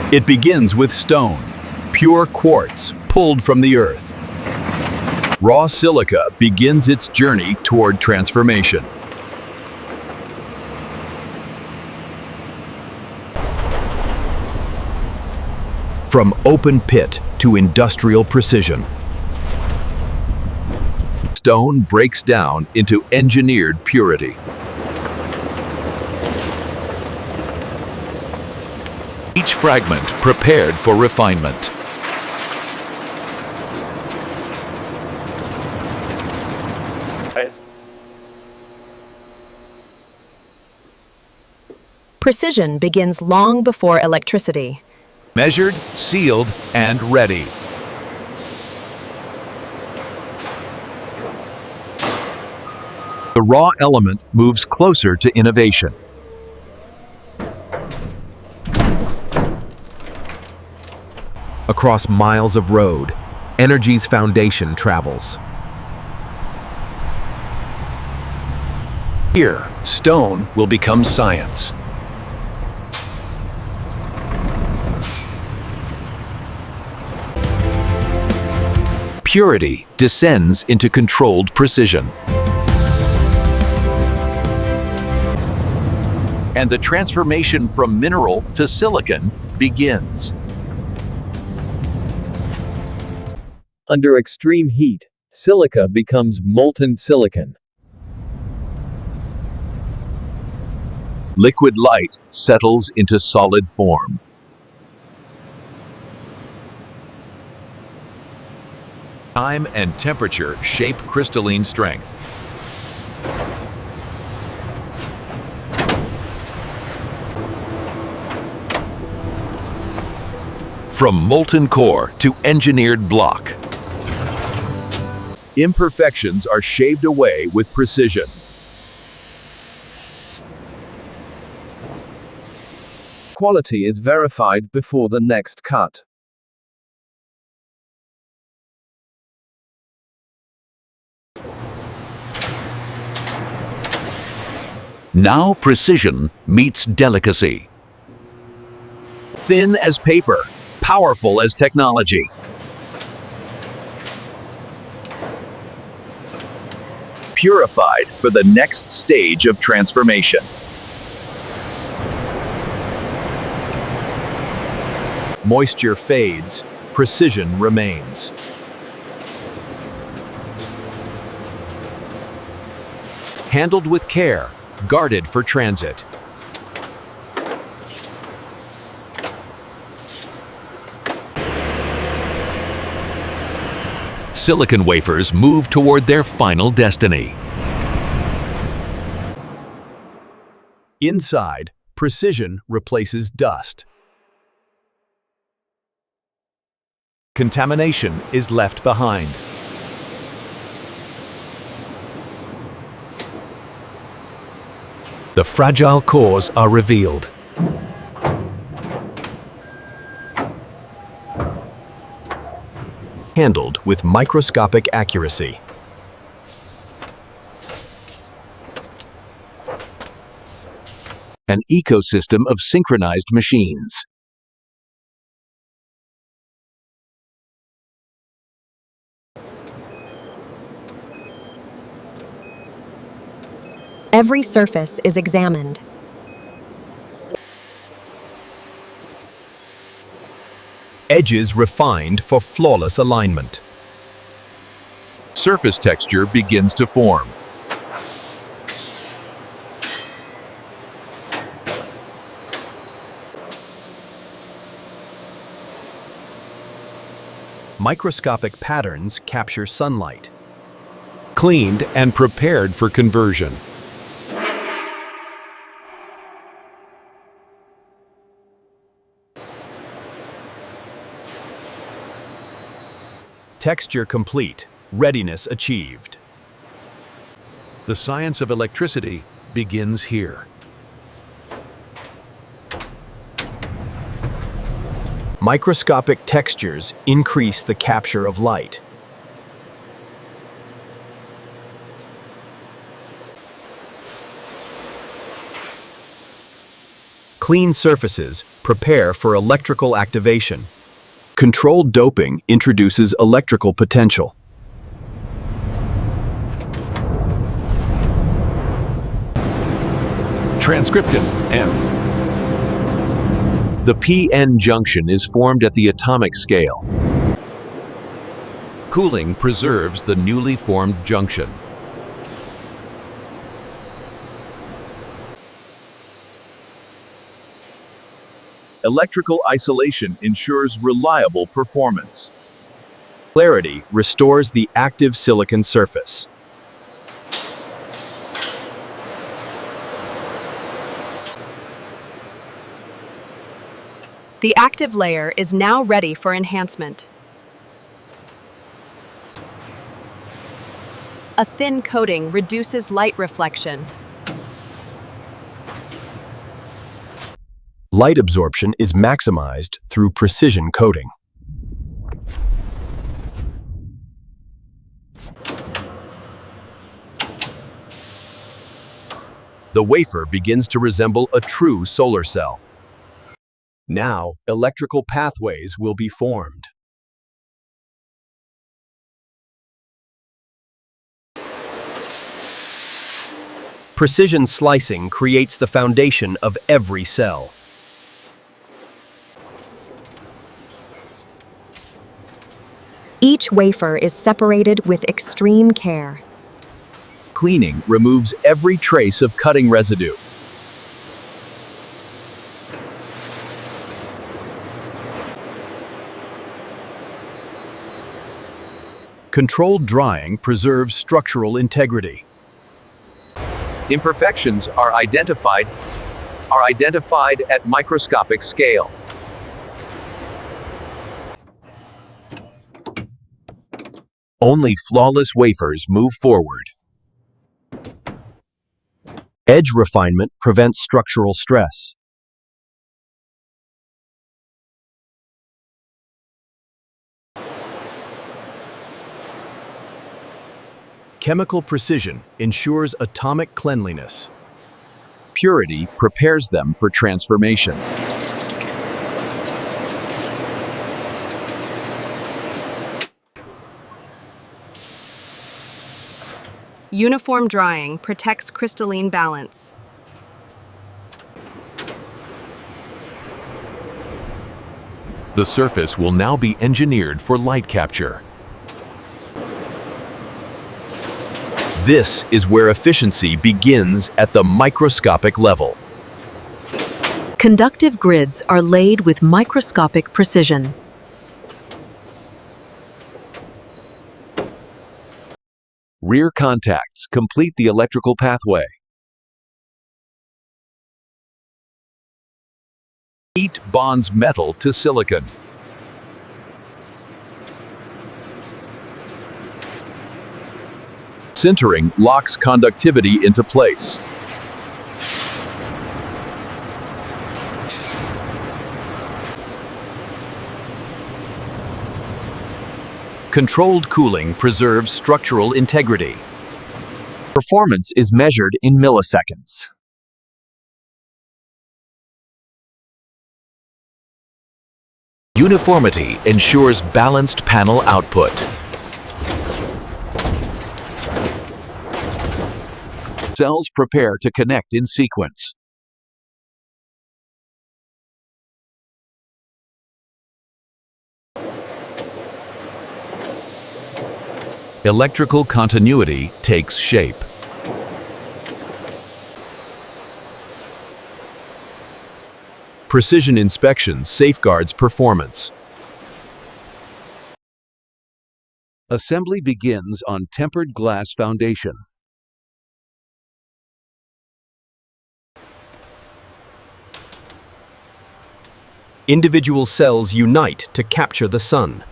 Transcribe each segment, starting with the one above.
It begins with stone, pure quartz pulled from the earth. Raw silica begins its journey toward transformation. From open pit to industrial precision, stone breaks down into engineered purity. Each fragment prepared for refinement. Precision begins long before electricity. Measured, sealed, and ready. The raw element moves closer to innovation. Across miles of road, energy's foundation travels. Here, stone will become science. Purity descends into controlled precision. And the transformation from mineral to silicon begins. Under extreme heat, silica becomes molten silicon. Liquid light settles into solid form. Time and temperature shape crystalline strength. From molten core to engineered block, imperfections are shaved away with precision. Quality is verified before the next cut. Now precision meets delicacy. Thin as paper, powerful as technology. Purified for the next stage of transformation. Moisture fades, precision remains. Handled with care, guarded for transit. Silicon wafers move toward their final destiny. Inside, precision replaces dust. Contamination is left behind. The fragile cores are revealed. Handled with microscopic accuracy. An ecosystem of synchronized machines. Every surface is examined. Edges refined for flawless alignment. Surface texture begins to form. Microscopic patterns capture sunlight. Cleaned and prepared for conversion. Texture complete, readiness achieved. The science of electricity begins here. Microscopic textures increase the capture of light. Clean surfaces prepare for electrical activation. Controlled doping introduces electrical potential. Transcription M. The p-n junction is formed at the atomic scale. Cooling preserves the newly formed junction. Electrical isolation ensures reliable performance. Clarity restores the active silicon surface. The active layer is now ready for enhancement. A thin coating reduces light reflection. Light absorption is maximized through precision coating. The wafer begins to resemble a true solar cell. Now, electrical pathways will be formed. Precision slicing creates the foundation of every cell. Each wafer is separated with extreme care. Cleaning removes every trace of cutting residue. Controlled drying preserves structural integrity. Imperfections are identified at microscopic scale. Only flawless wafers move forward. Edge refinement prevents structural stress. Chemical precision ensures atomic cleanliness. Purity prepares them for transformation. Uniform drying protects crystalline balance. The surface will now be engineered for light capture. This is where efficiency begins at the microscopic level. Conductive grids are laid with microscopic precision. Rear contacts complete the electrical pathway. Heat bonds metal to silicon. Sintering locks conductivity into place. Controlled cooling preserves structural integrity. Performance is measured in milliseconds. Uniformity ensures balanced panel output. Cells prepare to connect in sequence. Electrical continuity takes shape. Precision inspection safeguards performance. Assembly begins on tempered glass foundation. Individual cells unite to capture the sun.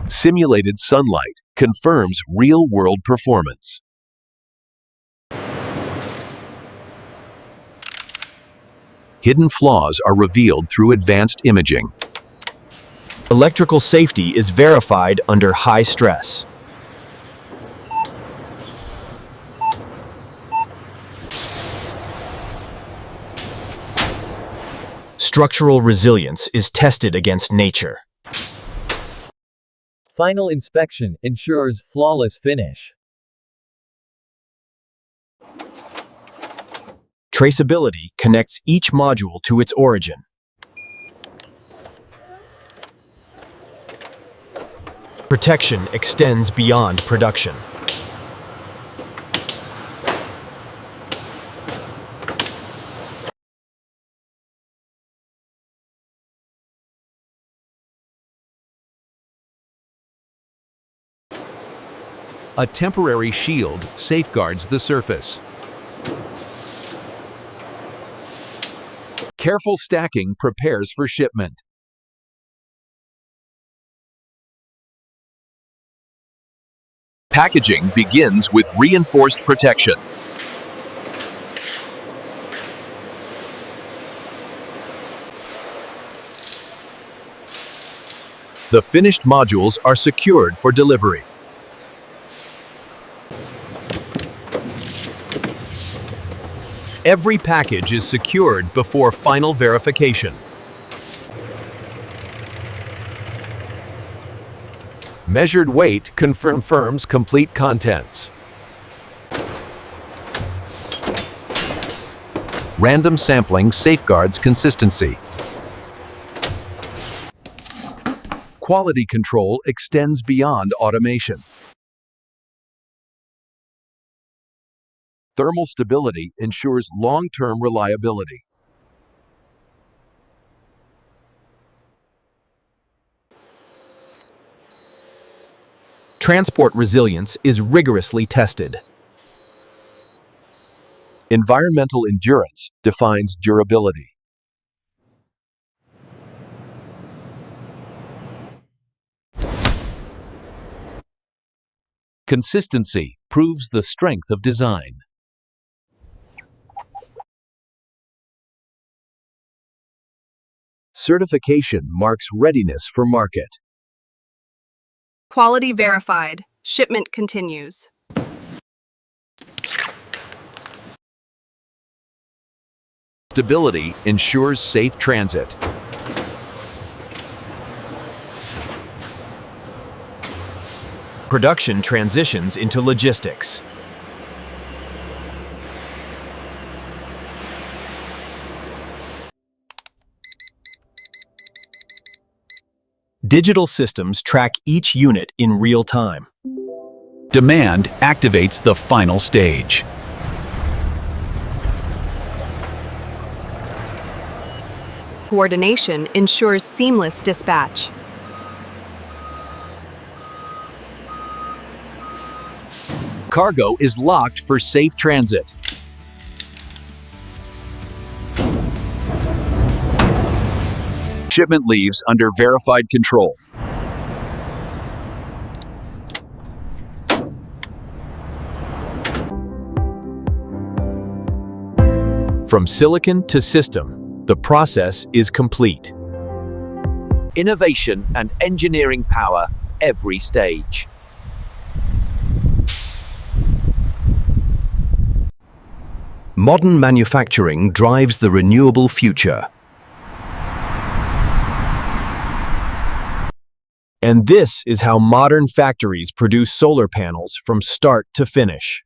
Simulated sunlight confirms real-world performance. Hidden flaws are revealed through advanced imaging. Electrical safety is verified under high stress. Structural resilience is tested against nature. Final inspection ensures flawless finish. Traceability connects each module to its origin. Protection extends beyond production. A temporary shield safeguards the surface. Careful stacking prepares for shipment. Packaging begins with reinforced protection. The finished modules are secured for delivery. Every package is secured before final verification. Measured weight confirms complete contents. Random sampling safeguards consistency. Quality control extends beyond automation. Thermal stability ensures long-term reliability. Transport resilience is rigorously tested. Environmental endurance defines durability. Consistency proves the strength of design. Certification marks readiness for market. Quality verified. Shipment continues. Stability ensures safe transit. Production transitions into logistics. Digital systems track each unit in real time. Demand activates the final stage. Coordination ensures seamless dispatch. Cargo is locked for safe transit. Shipment leaves under verified control. From silicon to system, the process is complete. Innovation and engineering power every stage. Modern manufacturing drives the renewable future. And this is how modern factories produce solar panels from start to finish.